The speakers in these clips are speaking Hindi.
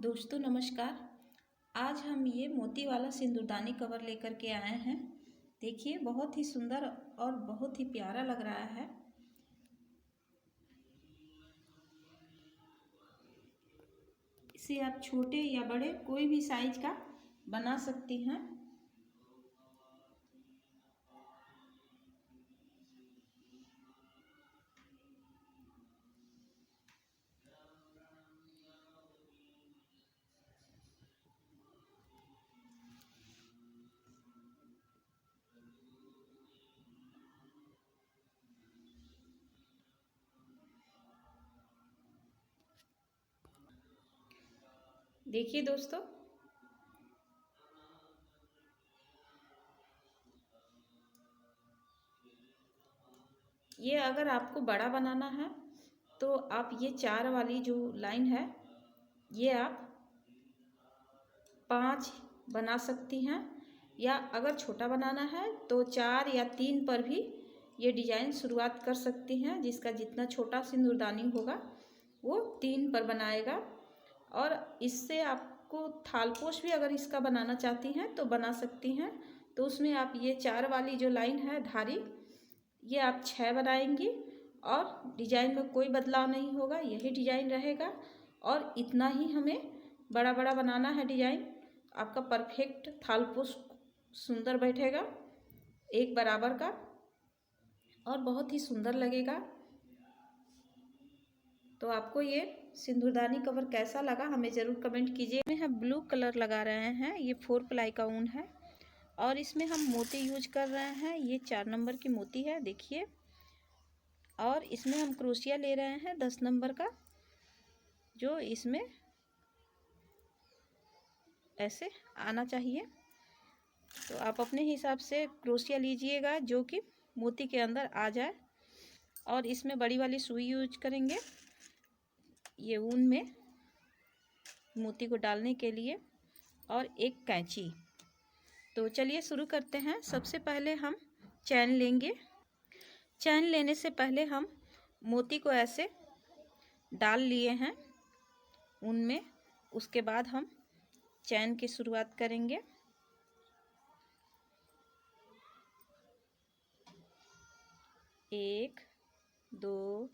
दोस्तों नमस्कार। आज हम ये मोती वाला सिंदूरदानी कवर लेकर के आए हैं। देखिए बहुत ही सुंदर और बहुत ही प्यारा लग रहा है। इसे आप छोटे या बड़े कोई भी साइज का बना सकती हैं। देखिए दोस्तों, ये अगर आपको बड़ा बनाना है तो आप ये 4 वाली जो लाइन है ये आप 5 बना सकती हैं, या अगर छोटा बनाना है तो 4 या 3 पर भी ये डिजाइन शुरुआत कर सकती हैं। जिसका जितना छोटा सिंदूरदानी होगा वो 3 पर बनाएगा। और इससे आपको थालपोश भी अगर इसका बनाना चाहती हैं तो बना सकती हैं। तो उसमें आप ये 4 वाली जो लाइन है धारी, ये आप 6 बनाएंगी और डिजाइन में कोई बदलाव नहीं होगा, यही डिजाइन रहेगा। और इतना ही हमें बड़ा बड़ा बनाना है डिजाइन। आपका परफेक्ट थालपोश सुंदर बैठेगा, एक बराबर का, और बहुत ही सुंदर लगेगा। तो आपको ये सिंदूरदानी कवर कैसा लगा हमें ज़रूर कमेंट कीजिए। इसमें हम ब्लू कलर लगा रहे हैं, ये 4 प्लाई का ऊन है और इसमें हम मोती यूज कर रहे हैं। ये 4 नंबर की मोती है, देखिए। और इसमें हम क्रोशिया ले रहे हैं 10 नंबर का, जो इसमें ऐसे आना चाहिए। तो आप अपने हिसाब से क्रोशिया लीजिएगा जो कि मोती के अंदर आ जाए। और इसमें बड़ी वाली सुई यूज करेंगे ये ऊन में मोती को डालने के लिए, और एक कैंची। तो चलिए शुरू करते हैं। सबसे पहले हम चैन लेंगे। चैन लेने से पहले हम मोती को ऐसे डाल लिए हैं ऊन में। उसके बाद हम चैन की शुरुआत करेंगे। एक, दो,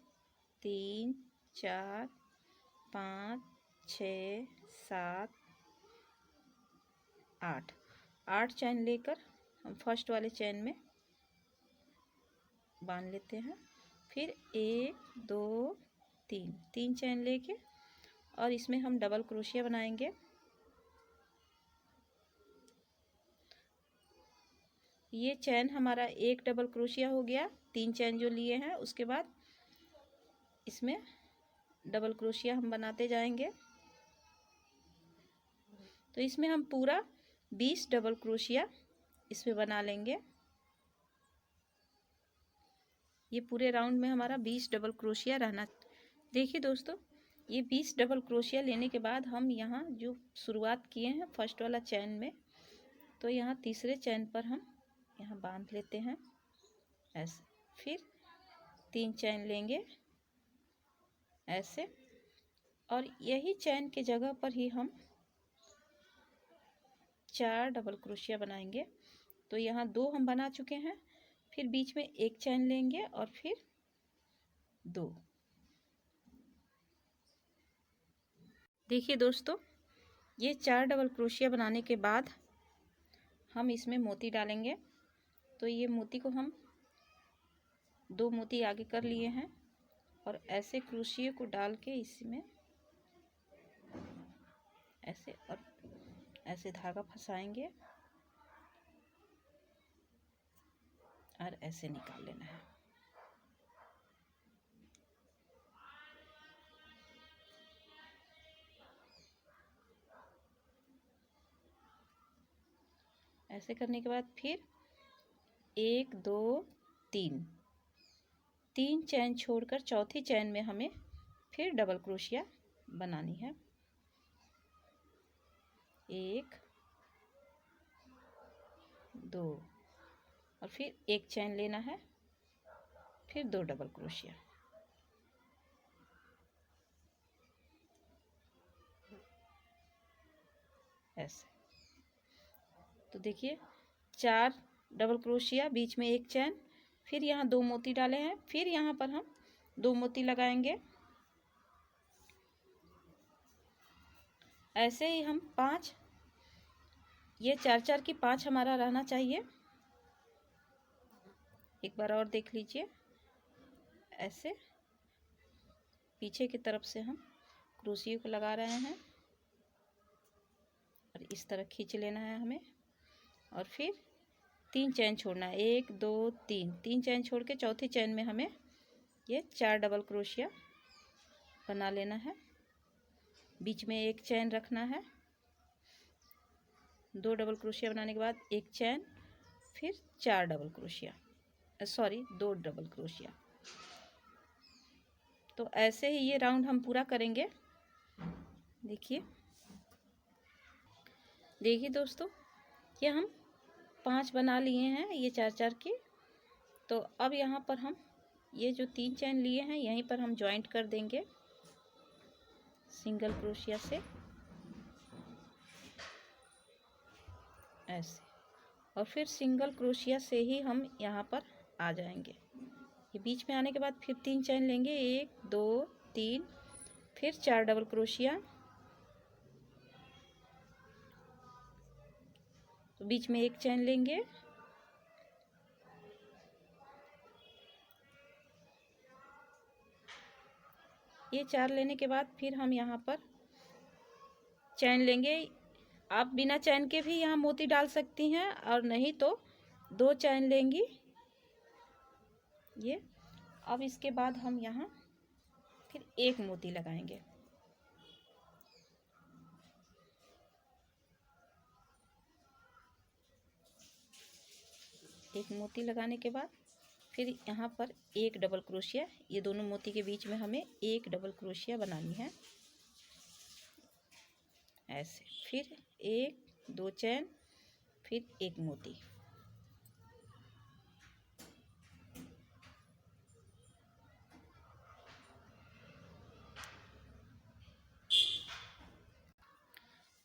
3, 4, 5, 6, 7, 8 चैन लेकर हम फर्स्ट वाले चैन में बांध लेते हैं। फिर 1, 2, 3 चैन लेके और इसमें हम डबल क्रोशिया बनाएंगे। ये चैन हमारा एक डबल क्रोशिया हो गया। 3 चैन जो लिए हैं उसके बाद इसमें डबल क्रोशिया हम बनाते जाएंगे। तो इसमें हम पूरा 20 डबल क्रोशिया इसमें बना लेंगे। ये पूरे राउंड में हमारा 20 डबल क्रोशिया रहना। देखिए दोस्तों, ये 20 डबल क्रोशिया लेने के बाद हम यहाँ जो शुरुआत किए हैं फर्स्ट वाला चैन में, तो यहाँ तीसरे चैन पर हम यहाँ बांध लेते हैं ऐसे। फिर 3 चैन लेंगे ऐसे, और यही चैन के जगह पर ही हम 4 डबल क्रोशिया बनाएंगे। तो यहाँ 2 हम बना चुके हैं। फिर बीच में एक चैन लेंगे और फिर 2। देखिए दोस्तों, ये 4 डबल क्रोशिया बनाने के बाद हम इसमें मोती डालेंगे। तो ये मोती को हम 2 मोती आगे कर लिए हैं और ऐसे क्रोशिया को डाल के इसमें ऐसे और ऐसे धागा फंसाएंगे और ऐसे निकाल लेना है। ऐसे करने के बाद फिर 1, 2, 3 चैन छोड़कर चौथी चैन में हमें फिर डबल क्रोशिया बनानी है। 1, 2 और फिर एक चैन लेना है, फिर 2 डबल क्रोशिया। ऐसे। तो देखिए 4 डबल क्रोशिया, बीच में एक चैन, फिर यहाँ 2 मोती डाले हैं, फिर यहाँ पर हम 2 मोती लगाएंगे। ऐसे ही हम 5, ये 4-4 की 5 हमारा रहना चाहिए। एक बार और देख लीजिए, ऐसे पीछे की तरफ से हम क्रोशिया को लगा रहे हैं और इस तरह खींच लेना है हमें। और फिर 3 चैन छोड़ना है, 1 2 3 चैन छोड़ के चौथी चैन में हमें ये 4 डबल क्रोशिया बना लेना है। बीच में एक चैन रखना है, 2 डबल क्रोशिया बनाने के बाद एक चैन, फिर 4 डबल क्रोशिया, 2 डबल क्रोशिया। तो ऐसे ही ये राउंड हम पूरा करेंगे। देखिए दोस्तों, ये हम 5 बना लिए हैं, ये 4-4 की। तो अब यहाँ पर हम ये जो 3 चैन लिए हैं यहीं पर हम जॉइंट कर देंगे सिंगल क्रोशिया से, ऐसे। और फिर सिंगल क्रोशिया से ही हम यहाँ पर आ जाएंगे। ये बीच में आने के बाद फिर 3 चैन लेंगे, 1 2 3, फिर 4 डबल क्रोशिया। तो बीच में एक चैन लेंगे, ये 4 लेने के बाद फिर हम यहाँ पर चैन लेंगे। आप बिना चैन के भी यहाँ मोती डाल सकती हैं, और नहीं तो 2 चैन लेंगी ये। अब इसके बाद हम यहाँ फिर एक मोती लगाएंगे। एक मोती लगाने के बाद फिर यहाँ पर एक डबल क्रोशिया, ये दोनों मोती के बीच में हमें एक डबल क्रोशिया बनानी है, ऐसे। फिर 1 2 चैन, फिर एक मोती।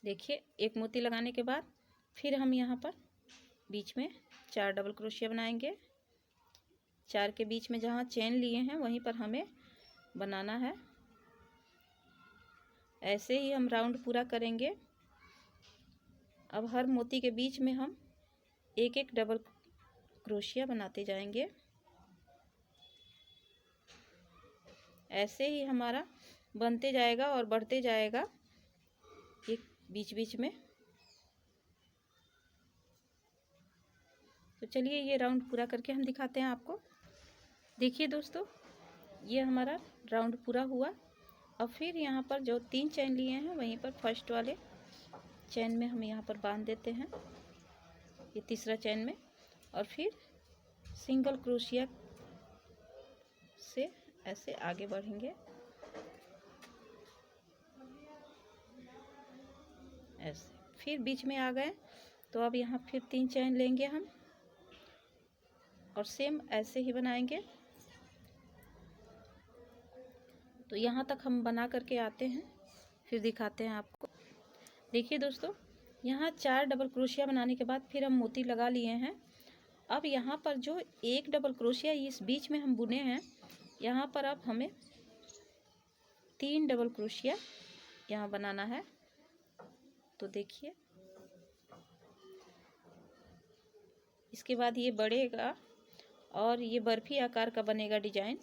देखिए एक मोती लगाने के बाद फिर हम यहाँ पर बीच में 4 डबल क्रोशिया बनाएंगे। 4 के बीच में जहाँ चैन लिए हैं वहीं पर हमें बनाना है। ऐसे ही हम राउंड पूरा करेंगे। अब हर मोती के बीच में हम एक एक डबल क्रोशिया बनाते जाएंगे। ऐसे ही हमारा बनते जाएगा और बढ़ते जाएगा एक बीच बीच में। तो चलिए ये राउंड पूरा करके हम दिखाते हैं आपको। देखिए दोस्तों, ये हमारा राउंड पूरा हुआ। अब फिर यहाँ पर जो 3 चैन लिए हैं वहीं पर फर्स्ट वाले चैन में हम यहाँ पर बांध देते हैं, ये तीसरा चैन में। और फिर सिंगल क्रोशिया से ऐसे आगे बढ़ेंगे, ऐसे। फिर बीच में आ गए तो अब यहाँ फिर 3 चैन लेंगे हम और सेम ऐसे ही बनाएंगे। तो यहाँ तक हम बना करके आते हैं, फिर दिखाते हैं आपको। देखिए दोस्तों, यहाँ 4 डबल क्रोशिया बनाने के बाद फिर हम मोती लगा लिए हैं। अब यहाँ पर जो एक डबल क्रोशिया इस बीच में हम बुने हैं, यहाँ पर अब हमें 3 डबल क्रोशिया यहाँ बनाना है। तो देखिए, इसके बाद ये बढ़ेगा और ये बर्फी आकार का बनेगा डिजाइन।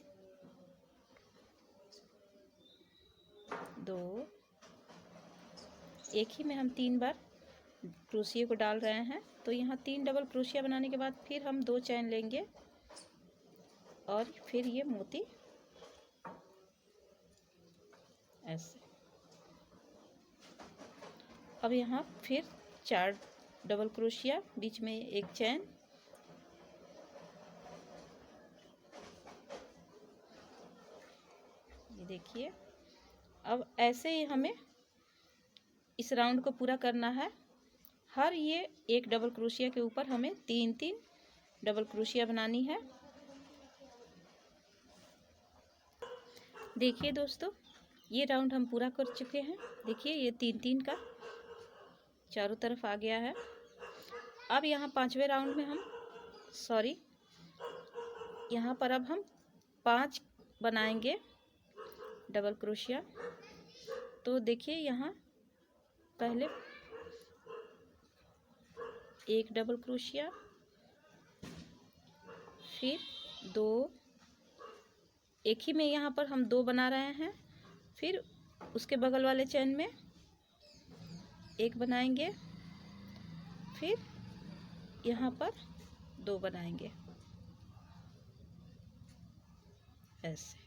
2, एक ही में हम 3 बार क्रोशिया को डाल रहे हैं। तो यहाँ 3 डबल क्रोशिया बनाने के बाद फिर हम 2 चैन लेंगे और फिर ये मोती ऐसे। अब यहाँ फिर 4 डबल क्रोशिया, बीच में एक चैन, ये देखिए। अब ऐसे ही हमें इस राउंड को पूरा करना है। हर ये एक डबल क्रोशिया के ऊपर हमें 3-3 डबल क्रोशिया बनानी है। देखिए दोस्तों, ये राउंड हम पूरा कर चुके हैं। देखिए ये 3-3 का चारों तरफ आ गया है। अब यहाँ 5वें राउंड में हम यहाँ पर अब हम 5 बनाएंगे डबल क्रोशिया। तो देखिए यहाँ पहले एक डबल क्रोशिया, फिर 2, एक ही में यहाँ पर हम 2 बना रहे हैं, फिर उसके बगल वाले चेन में एक बनाएंगे, फिर यहाँ पर 2 बनाएंगे ऐसे।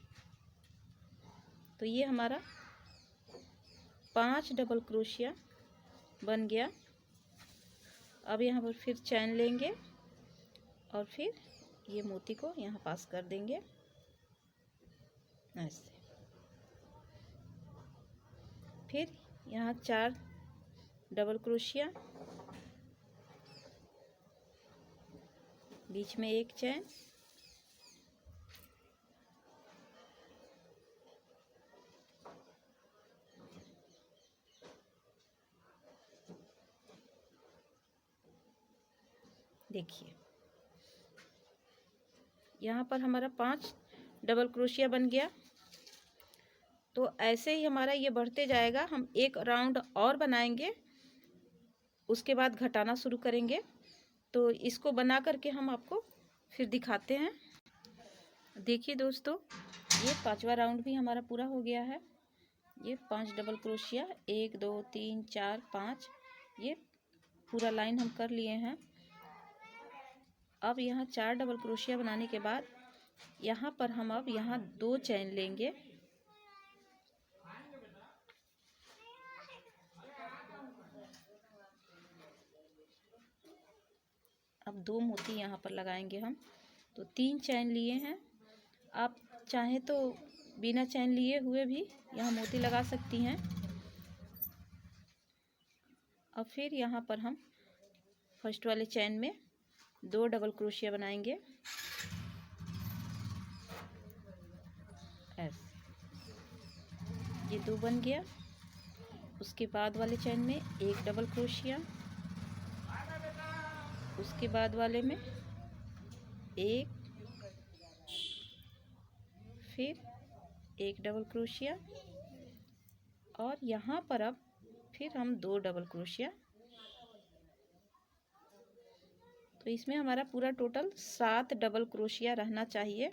तो ये हमारा 5 डबल क्रोशिया बन गया। अब यहाँ पर फिर चैन लेंगे और फिर ये मोती को यहाँ पास कर देंगे ऐसे। फिर यहाँ 4 डबल क्रोशिया, बीच में एक चैन, देखिए यहाँ पर हमारा 5 डबल क्रोशिया बन गया। तो ऐसे ही हमारा ये बढ़ते जाएगा। हम एक राउंड और बनाएंगे, उसके बाद घटाना शुरू करेंगे। तो इसको बना करके हम आपको फिर दिखाते हैं। देखिए दोस्तों, ये 5वां राउंड भी हमारा पूरा हो गया है। ये 5 डबल क्रोशिया, 1 2 3 4 5, ये पूरा लाइन हम कर लिए हैं। अब यहाँ 4 डबल क्रोशिया बनाने के बाद यहाँ पर हम अब यहाँ 2 चैन लेंगे। अब 2 मोती यहाँ पर लगाएंगे हम। तो 3 चैन लिए हैं। आप चाहें तो बिना चैन लिए हुए भी यहाँ मोती लगा सकती हैं। अब फिर यहाँ पर हम फर्स्ट वाले चैन में 2 डबल क्रोशिया बनाएंगे ऐसे। ये 2 बन गया। उसके बाद वाले चैन में 1 डबल क्रोशिया, उसके बाद वाले में 1, फिर 1 डबल क्रोशिया, और यहाँ पर अब फिर हम 2 डबल क्रोशिया। तो इसमें हमारा पूरा टोटल 7 डबल क्रोशिया रहना चाहिए।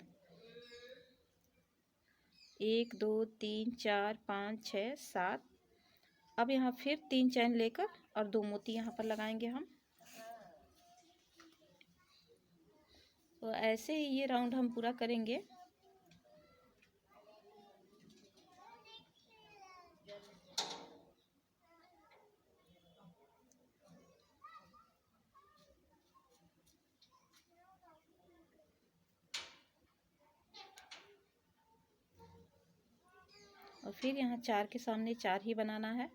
1 2 3 4 5 6 7। अब यहाँ फिर 3 चैन लेकर और 2 मोती यहाँ पर लगाएंगे हम। तो ऐसे ही ये राउंड हम पूरा करेंगे। और फिर यहाँ 4 के सामने 4 ही बनाना है।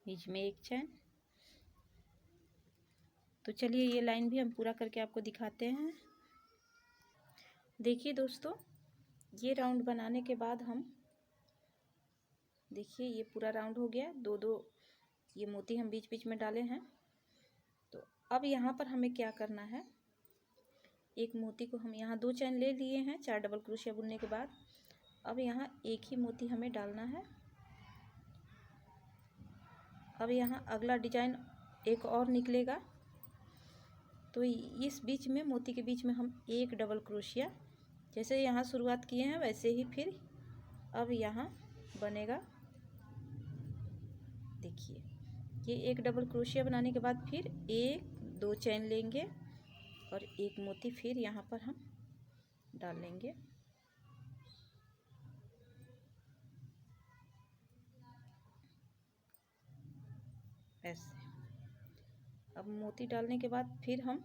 बीच में एक चैन। तो चलिए ये लाइन भी हम पूरा करके आपको दिखाते हैं। देखिए दोस्तों, ये राउंड बनाने के बाद हम देखिए ये पूरा राउंड हो गया। 2 ये मोती हम बीच बीच में डाले हैं। तो अब यहाँ पर हमें क्या करना है, एक मोती को हम यहाँ 2 चैन ले लिए हैं 4 डबल क्रोशिया बुनने के बाद। अब यहाँ एक ही मोती हमें डालना है। अब यहाँ अगला डिजाइन एक और निकलेगा। तो इस बीच में मोती के बीच में हम 1 डबल क्रोशिया, जैसे यहाँ शुरुआत किए हैं वैसे ही फिर अब यहाँ बनेगा। देखिए ये 1 डबल क्रोशिया बनाने के बाद फिर 1 2 चैन लेंगे और एक मोती फिर यहाँ पर हम डाल लेंगे ऐसे। अब मोती डालने के बाद फिर हम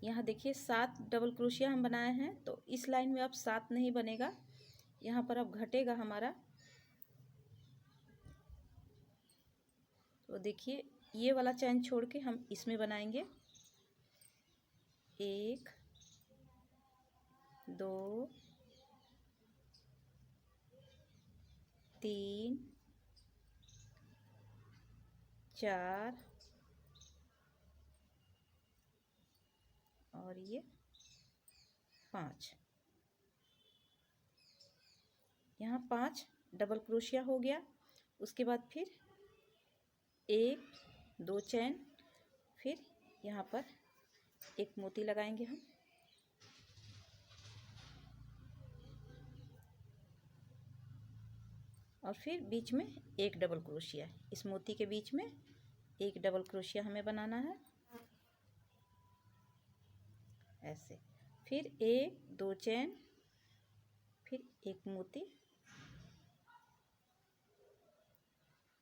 यहाँ देखिए 7 डबल क्रोशिया हम बनाए हैं। तो इस लाइन में अब 7 नहीं बनेगा, यहाँ पर अब घटेगा हमारा। तो देखिए ये वाला चैन छोड़ के हम इसमें बनाएंगे 1 2 3 4 और ये 5। यहाँ 5 डबल क्रोशिया हो गया। उसके बाद फिर 1 2 चैन, फिर यहाँ पर एक मोती लगाएंगे हम, और फिर बीच में एक डबल क्रोशिया। इस मोती के बीच में एक डबल क्रोशिया हमें बनाना है ऐसे। फिर 1 2 चैन, फिर एक मोती।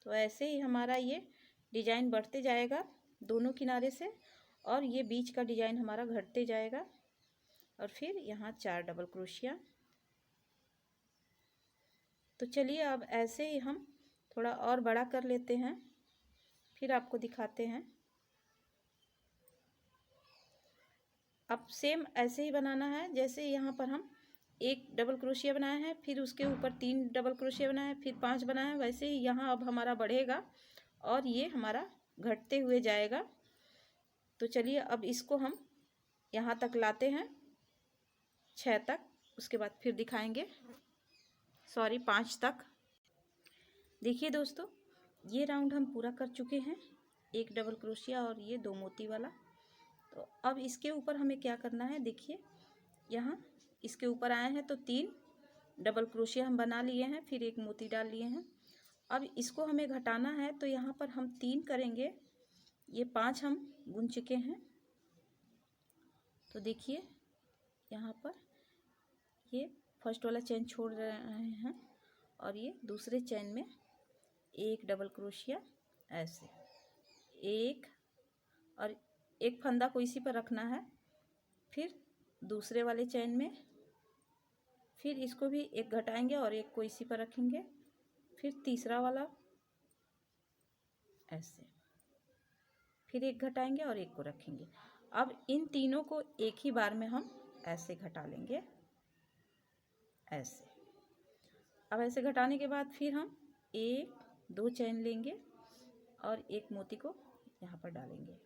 तो ऐसे ही हमारा ये डिजाइन बढ़ते जाएगा दोनों किनारे से, और ये बीच का डिजाइन हमारा घटते जाएगा। और फिर यहाँ 4 डबल क्रोशिया। तो चलिए अब ऐसे ही हम थोड़ा और बड़ा कर लेते हैं, फिर आपको दिखाते हैं। अब सेम ऐसे ही बनाना है जैसे यहाँ पर हम एक डबल क्रोशिया बनाए हैं, फिर उसके ऊपर 3 डबल क्रोशिया बनाए हैं, फिर 5 बनाए हैं। वैसे ही यहाँ अब हमारा बढ़ेगा और ये हमारा घटते हुए जाएगा। तो चलिए अब इसको हम यहाँ तक लाते हैं, 6 तक। उसके बाद फिर दिखाएंगे, सॉरी 5 तक। देखिए दोस्तों, ये राउंड हम पूरा कर चुके हैं, एक डबल क्रोशिया और ये 2 मोती वाला। तो अब इसके ऊपर हमें क्या करना है, देखिए यहाँ इसके ऊपर आए हैं तो 3 डबल क्रोशिया हम बना लिए हैं, फिर एक मोती डाल लिए हैं। अब इसको हमें घटाना है, तो यहाँ पर हम 3 करेंगे, ये 5 हम बुन चुके हैं। तो देखिए यहाँ पर ये फर्स्ट वाला चेन छोड़ रहे हैं और ये दूसरे चेन में एक डबल क्रोशिया ऐसे, एक और एक फंदा को इसी पर रखना है। फिर दूसरे वाले चेन में फिर इसको भी एक घटाएंगे और एक को इसी पर रखेंगे। फिर तीसरा वाला ऐसे, फिर एक घटाएंगे और एक को रखेंगे। अब इन तीनों को एक ही बार में हम ऐसे घटा लेंगे ऐसे। अब ऐसे घटाने के बाद फिर हम 1 2 चैन लेंगे और एक मोती को यहाँ पर डालेंगे।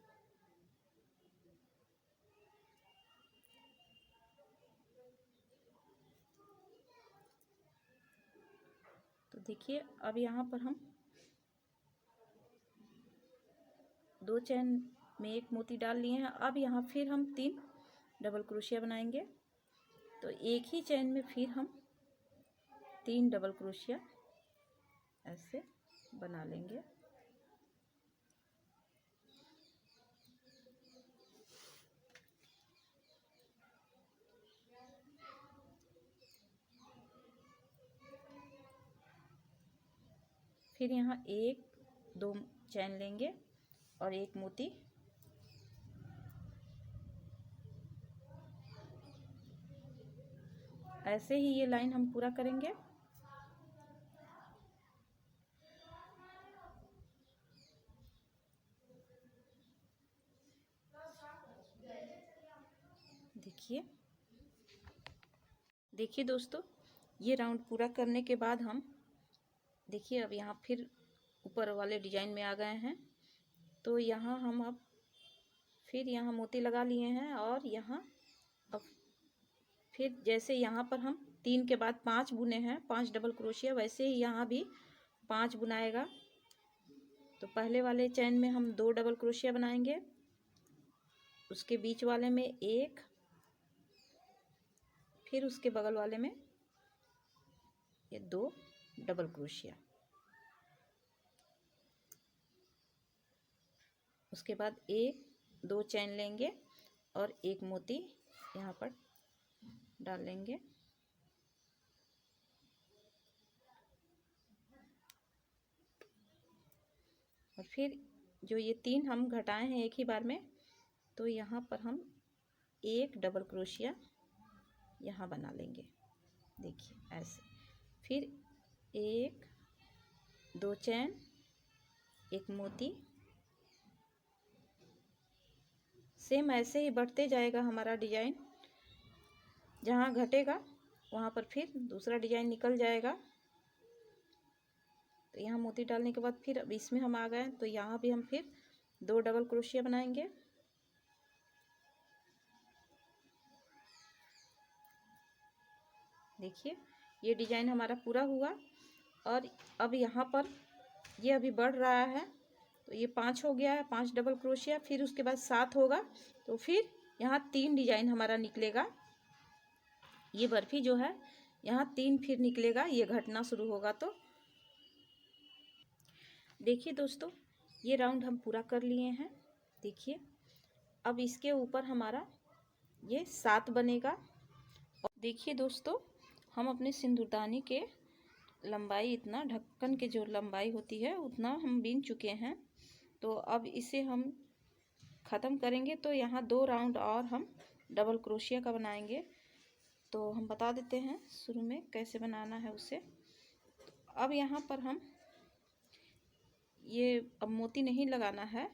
तो देखिए अब यहाँ पर हम 2 चैन में एक मोती डाल लिए हैं। अब यहाँ फिर हम 3 डबल क्रोशिया बनाएंगे। तो एक ही चैन में फिर हम 3 डबल क्रोशिया ऐसे बना लेंगे। फिर यहाँ 1 2 चैन लेंगे और एक मोती, ऐसे ही ये लाइन हम पूरा करेंगे। देखिए दोस्तों, ये राउंड पूरा करने के बाद हम देखिए अब यहाँ फिर ऊपर वाले डिजाइन में आ गए हैं। तो यहाँ हम अब फिर यहाँ मोती लगा लिए हैं और यहाँ अब फिर जैसे यहाँ पर हम 3 के बाद 5 बुने हैं, 5 डबल क्रोशिया, वैसे ही यहाँ भी 5 बुनाएगा। तो पहले वाले चैन में हम 2 डबल क्रोशिया बनाएंगे, उसके बीच वाले में 1, फिर उसके बगल वाले में ये 2 डबल क्रोशिया। उसके बाद 1 2 चैन लेंगे और एक मोती यहाँ पर डाल लेंगे। और फिर जो ये 3 हम घटाए हैं एक ही बार में, तो यहाँ पर हम एक डबल क्रोशिया यहाँ बना लेंगे। देखिए ऐसे, फिर 1 2 चैन, एक मोती। सेम ऐसे ही बढ़ते जाएगा हमारा डिजाइन। जहाँ घटेगा वहाँ पर फिर दूसरा डिजाइन निकल जाएगा। तो यहाँ मोती डालने के बाद फिर अब इसमें हम आ गए, तो यहाँ भी हम फिर 2 डबल क्रोशिया बनाएंगे। देखिए ये डिजाइन हमारा पूरा हुआ। और अब यहाँ पर ये अभी बढ़ रहा है, तो ये 5 हो गया है, 5 डबल क्रोशिया, फिर उसके बाद 7 होगा, तो फिर यहाँ 3 डिजाइन हमारा निकलेगा। ये बर्फी जो है यहाँ 3 फिर निकलेगा, ये घटना शुरू होगा। तो देखिए दोस्तों, ये राउंड हम पूरा कर लिए हैं। देखिए अब इसके ऊपर हमारा ये 7 बनेगा। देखिए दोस्तों, हम अपने सिंदूरदानी के लंबाई, इतना ढक्कन के जो लंबाई होती है उतना हम बीन चुके हैं। तो अब इसे हम ख़त्म करेंगे। तो यहाँ 2 राउंड और हम डबल क्रोशिया का बनाएंगे। तो हम बता देते हैं शुरू में कैसे बनाना है उसे। तो अब यहाँ पर हम ये अब मोती नहीं लगाना है,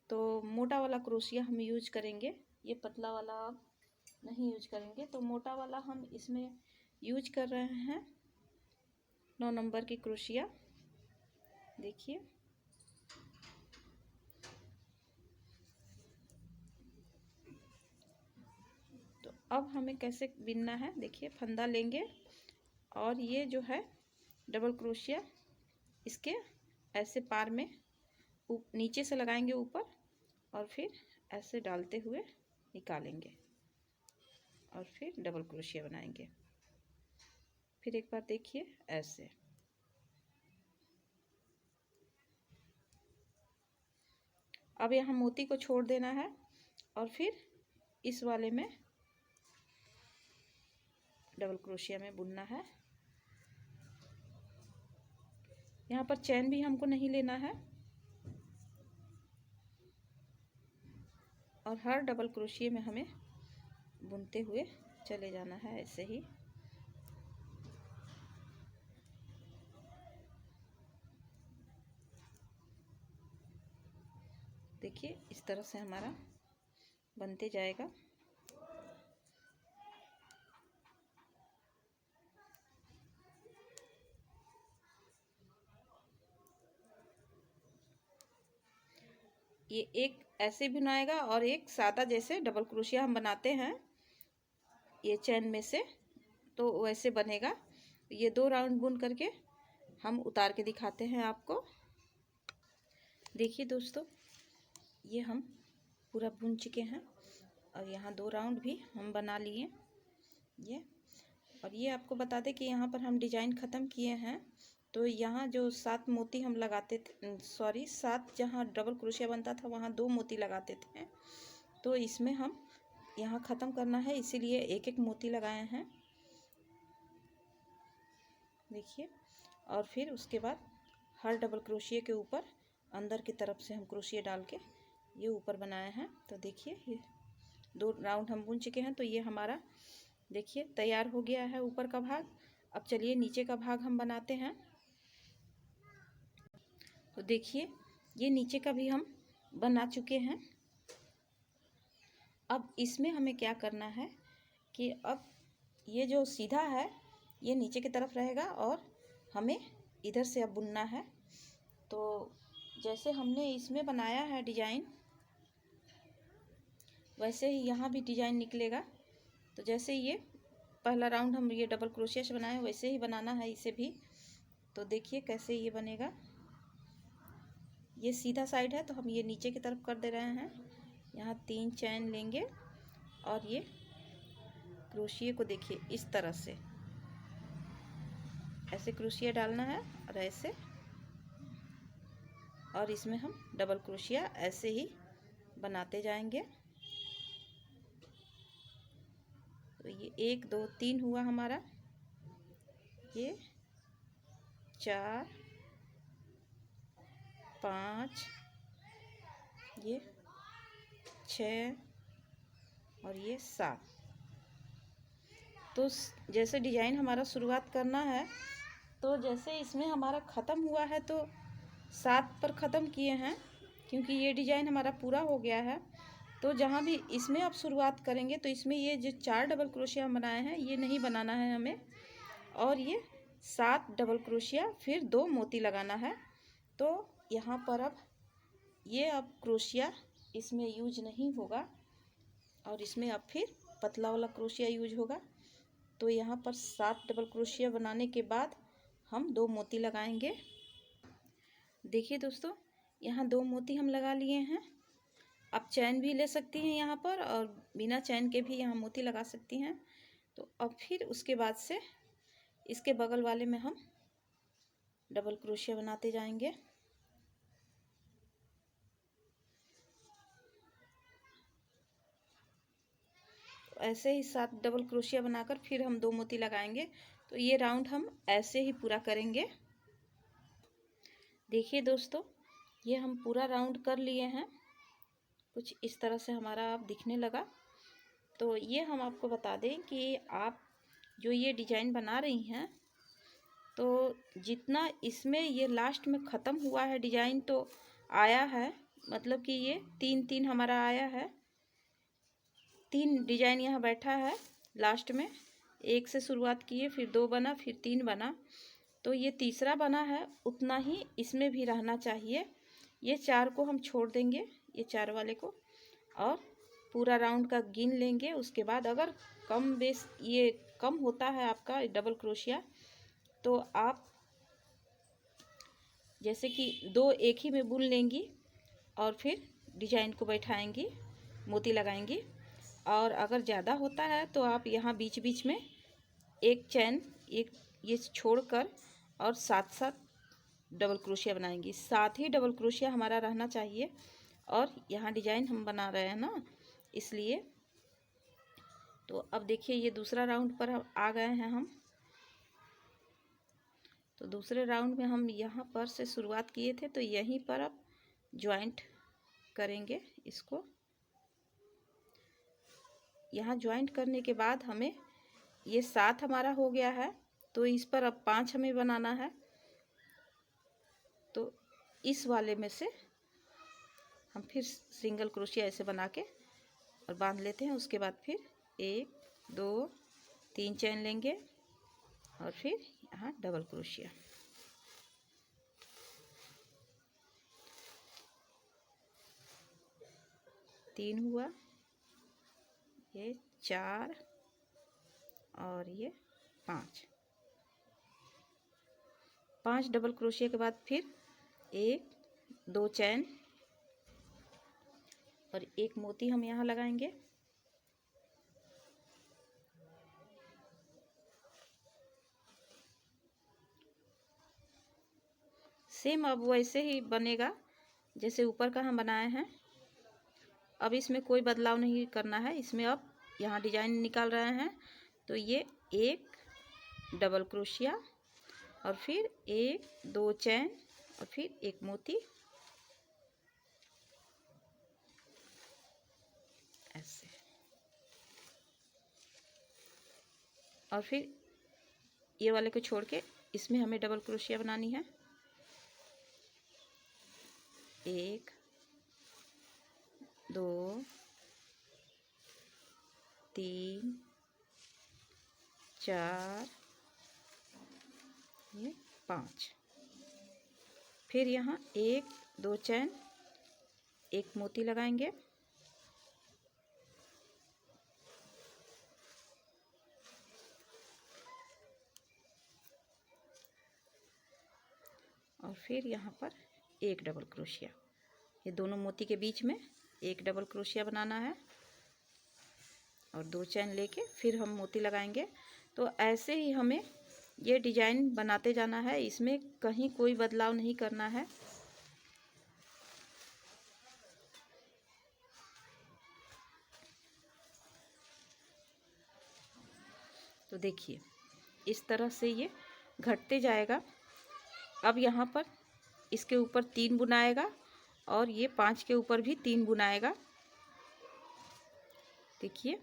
तो मोटा वाला क्रोशिया हम यूज करेंगे, ये पतला वाला नहीं यूज करेंगे। तो मोटा वाला हम इसमें यूज कर रहे हैं 9 नंबर की क्रोशिया। देखिए तो अब हमें कैसे बिनना है, देखिए फंदा लेंगे और ये जो है डबल क्रोशिया इसके ऐसे पार में नीचे से लगाएंगे ऊपर, और फिर ऐसे डालते हुए निकालेंगे और फिर डबल क्रोशिया बनाएंगे। फिर एक बार देखिए ऐसे। अब यहाँ मोती को छोड़ देना है और फिर इस वाले में डबल क्रोशिया में बुनना है। यहाँ पर चैन भी हमको नहीं लेना है और हर डबल क्रोशिया में हमें बुनते हुए चले जाना है ऐसे ही। देखिए इस तरह से हमारा बनते जाएगा। ये एक ऐसे बुनाएगा और एक सादा जैसे डबल क्रोशिया हम बनाते हैं ये चैन में से, तो वैसे बनेगा। ये 2 राउंड बुन करके हम उतार के दिखाते हैं आपको। देखिए दोस्तों, ये हम पूरा बुन चुके हैं और यहाँ 2 राउंड भी हम बना लिए ये। और ये आपको बता दें कि यहाँ पर हम डिजाइन ख़त्म किए हैं। तो यहाँ जो 7 मोती हम लगाते थे, 7 जहाँ डबल क्रोशिया बनता था वहाँ 2 मोती लगाते थे। तो इसमें हम यहाँ ख़त्म करना है, इसीलिए एक एक मोती लगाए हैं। देखिए, और फिर उसके बाद हर डबल क्रोशिया के ऊपर अंदर की तरफ से हम क्रोशिया डाल के ये ऊपर बनाए हैं। तो देखिए ये 2 राउंड हम बुन चुके हैं। तो ये हमारा देखिए तैयार हो गया है ऊपर का भाग। अब चलिए नीचे का भाग हम बनाते हैं। तो देखिए ये नीचे का भी हम बना चुके हैं। अब इसमें हमें क्या करना है कि अब ये जो सीधा है ये नीचे की तरफ रहेगा और हमें इधर से अब बुनना है। तो जैसे हमने इसमें बनाया है डिजाइन, वैसे ही यहाँ भी डिजाइन निकलेगा। तो जैसे ये पहला राउंड हम ये डबल क्रोशिया से बनाए वैसे ही बनाना है इसे भी। तो देखिए कैसे ये बनेगा। ये सीधा साइड है तो हम ये नीचे की तरफ कर दे रहे हैं। यहाँ 3 चैन लेंगे और ये क्रोशिया को देखिए इस तरह से ऐसे क्रोशिया डालना है और ऐसे, और इसमें हम डबल क्रोशिया ऐसे ही बनाते जाएंगे। तो ये 1 2 3 हुआ हमारा, ये 4 5, ये 6 और ये 7। तो जैसे डिजाइन हमारा शुरुआत करना है, तो जैसे इसमें हमारा ख़त्म हुआ है तो 7 पर ख़त्म किए हैं, क्योंकि ये डिजाइन हमारा पूरा हो गया है। तो जहाँ भी इसमें आप शुरुआत करेंगे तो इसमें ये जो 4 डबल क्रोशिया हम बनाए हैं ये नहीं बनाना है हमें, और ये 7 डबल क्रोशिया फिर 2 मोती लगाना है। तो यहाँ पर अब क्रोशिया इसमें यूज नहीं होगा और इसमें अब फिर पतला वाला क्रोशिया यूज होगा। तो यहाँ पर 7 डबल क्रोशिया बनाने के बाद हम 2 मोती लगाएंगे। देखिए दोस्तों, यहाँ 2 मोती हम लगा लिए हैं। आप चैन भी ले सकती हैं यहाँ पर, और बिना चैन के भी यहाँ मोती लगा सकती हैं। तो अब फिर उसके बाद से इसके बगल वाले में हम डबल क्रोशिया बनाते जाएंगे। तो ऐसे ही 7 डबल क्रोशिया बनाकर फिर हम 2 मोती लगाएंगे। तो ये राउंड हम ऐसे ही पूरा करेंगे। देखिए दोस्तों, ये हम पूरा राउंड कर लिए हैं। कुछ इस तरह से हमारा अब दिखने लगा। तो ये हम आपको बता दें कि आप जो ये डिजाइन बना रही हैं, तो जितना इसमें ये लास्ट में ख़त्म हुआ है डिजाइन तो आया है, मतलब कि ये 3-3 हमारा आया है। 3 डिजाइन यहाँ बैठा है लास्ट में। 1 से शुरुआत किए, फिर 2 बना, फिर 3 बना, तो ये तीसरा बना है। उतना ही इसमें भी रहना चाहिए। ये 4 को हम छोड़ देंगे, ये 4 वाले को, और पूरा राउंड का गिन लेंगे। उसके बाद अगर कम बेस ये कम होता है आपका डबल क्रोशिया, तो आप जैसे कि 2 एक ही में बुन लेंगी और फिर डिजाइन को बैठाएंगी, मोती लगाएंगी। और अगर ज़्यादा होता है तो आप यहाँ बीच बीच में एक चैन एक ये छोड़कर और 7-7 डबल क्रोशिया बनाएंगी। 7 ही डबल क्रोशिया हमारा रहना चाहिए, और यहाँ डिजाइन हम बना रहे हैं ना, इसलिए। तो अब देखिए, ये दूसरा राउंड पर आ गए हैं हम। तो दूसरे राउंड में हम यहाँ पर से शुरुआत किए थे, तो यहीं पर अब ज्वाइंट करेंगे इसको। यहाँ ज्वाइंट करने के बाद हमें ये 7 हमारा हो गया है, तो इस पर अब 5 हमें बनाना है। तो इस वाले में से हम फिर सिंगल क्रोशिया ऐसे बना के और बांध लेते हैं। उसके बाद फिर 1 2 3 चैन लेंगे और फिर यहाँ डबल क्रोशिया। तीन हुआ, ये 4 और ये 5 डबल क्रोशिया के बाद फिर 1 2 चैन और 1 मोती हम यहाँ लगाएंगे। सेम अब वैसे ही बनेगा जैसे ऊपर का हम बनाए हैं। अब इसमें कोई बदलाव नहीं करना है। इसमें अब यहाँ डिजाइन निकाल रहे हैं, तो ये 1 डबल क्रोशिया और फिर 1 2 चैन और फिर 1 मोती, ऐसे। और फिर ये वाले को छोड़ के इसमें हमें डबल क्रोशिया बनानी है। 1 2 3 4 ये 5। फिर यहाँ 1 2 चैन 1 मोती लगाएंगे और फिर यहाँ पर 1 डबल क्रोशिया। ये दोनों मोती के बीच में 1 डबल क्रोशिया बनाना है और 2 चैन लेके फिर हम मोती लगाएंगे। तो ऐसे ही हमें ये डिजाइन बनाते जाना है। इसमें कहीं कोई बदलाव नहीं करना है। तो देखिए, इस तरह से ये घटते जाएगा। अब यहाँ पर इसके ऊपर 3 बुनाएगा और ये 5 के ऊपर भी 3 बुनाएगा। देखिए,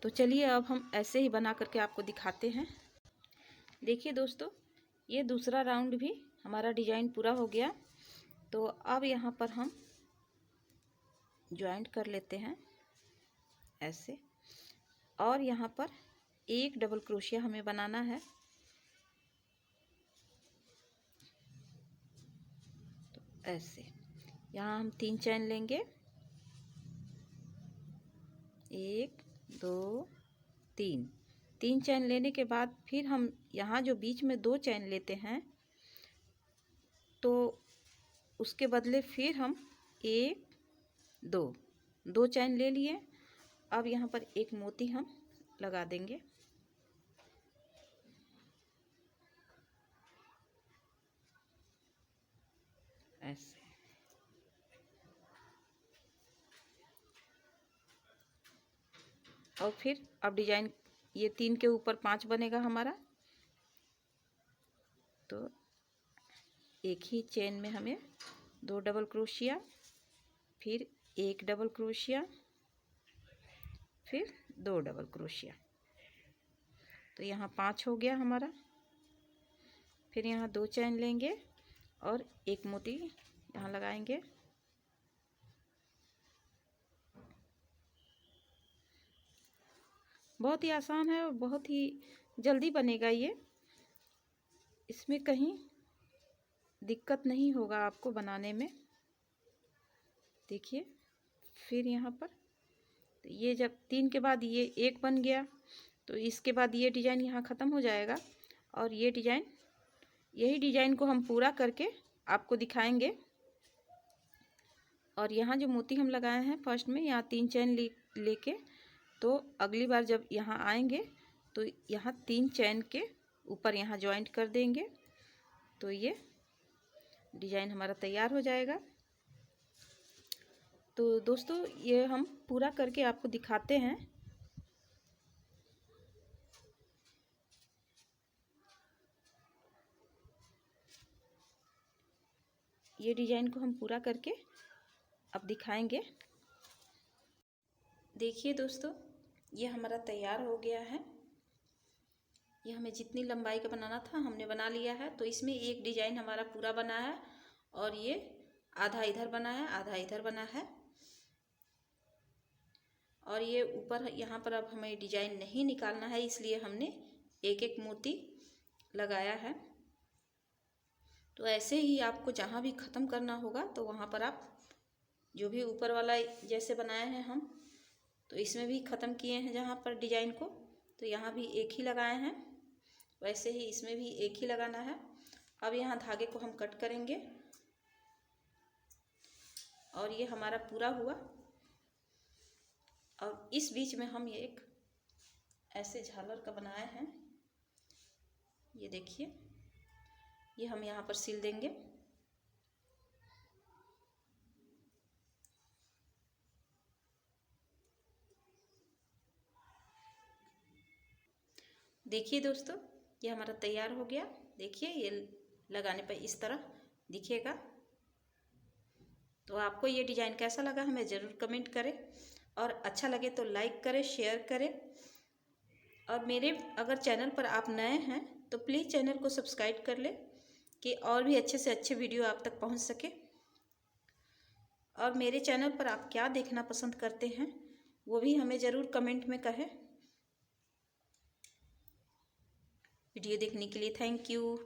तो चलिए अब हम ऐसे ही बना करके आपको दिखाते हैं। देखिए दोस्तों, ये दूसरा राउंड भी हमारा डिजाइन पूरा हो गया। तो अब यहाँ पर हम ज्वाइंट कर लेते हैं ऐसे, और यहाँ पर एक डबल क्रोशिया हमें बनाना है। तो ऐसे यहाँ हम 3 चैन लेंगे, 1 2 3 चैन लेने के बाद फिर हम यहाँ जो बीच में 2 चैन लेते हैं, तो उसके बदले फिर हम 1 2 चैन ले लिए। अब यहाँ पर एक मोती हम लगा देंगे ऐसे। और फिर अब डिजाइन ये 3 के ऊपर 5 बनेगा हमारा। तो एक ही चेन में हमें 2 डबल क्रोशिया, फिर 1 डबल क्रोशिया, फिर 2 डबल क्रोशिया। तो यहाँ 5 हो गया हमारा। फिर यहाँ 2 चैन लेंगे और एक मोती यहाँ लगाएंगे। बहुत ही आसान है और बहुत ही जल्दी बनेगा ये, इसमें कहीं दिक्कत नहीं होगा आपको बनाने में। देखिए, फिर यहाँ पर तो ये जब 3 के बाद ये 1 बन गया, तो इसके बाद ये डिज़ाइन यहाँ ख़त्म हो जाएगा। और ये डिज़ाइन, यही डिज़ाइन को हम पूरा करके आपको दिखाएंगे। और यहाँ जो मोती हम लगाए हैं फर्स्ट में, यहाँ 3 चैन लेके, तो अगली बार जब यहाँ आएंगे तो यहाँ 3 चैन के ऊपर यहाँ जॉइंट कर देंगे। तो ये डिज़ाइन हमारा तैयार हो जाएगा। तो दोस्तों, ये हम पूरा करके आपको दिखाते हैं। ये डिज़ाइन को हम पूरा करके अब दिखाएंगे। देखिए दोस्तों, ये हमारा तैयार हो गया है। ये हमें जितनी लंबाई का बनाना था हमने बना लिया है। तो इसमें एक डिज़ाइन हमारा पूरा बना है और ये आधा इधर बना है, आधा इधर बना है। और ये ऊपर यहाँ पर अब हमें डिज़ाइन नहीं निकालना है, इसलिए हमने एक एक मोती लगाया है। तो ऐसे ही आपको जहाँ भी ख़त्म करना होगा तो वहाँ पर आप जो भी ऊपर वाला जैसे बनाए हैं हम, तो इसमें भी ख़त्म किए हैं जहाँ पर डिज़ाइन को, तो यहाँ भी एक ही लगाए हैं, वैसे ही इसमें भी एक ही लगाना है। अब यहाँ धागे को हम कट करेंगे और ये हमारा पूरा हुआ। और इस बीच में हम ये एक ऐसे झालर का बनाए हैं, ये देखिए, ये हम यहाँ पर सिल देंगे। देखिए दोस्तों, ये हमारा तैयार हो गया। देखिए, ये लगाने पर इस तरह दिखेगा। तो आपको ये डिज़ाइन कैसा लगा हमें ज़रूर कमेंट करें, और अच्छा लगे तो लाइक करें, शेयर करें। और मेरे अगर चैनल पर आप नए हैं तो प्लीज़ चैनल को सब्सक्राइब कर लें कि और भी अच्छे से अच्छे वीडियो आप तक पहुंच सके। और मेरे चैनल पर आप क्या देखना पसंद करते हैं वो भी हमें ज़रूर कमेंट में कहें। वीडियो देखने के लिए थैंक यू।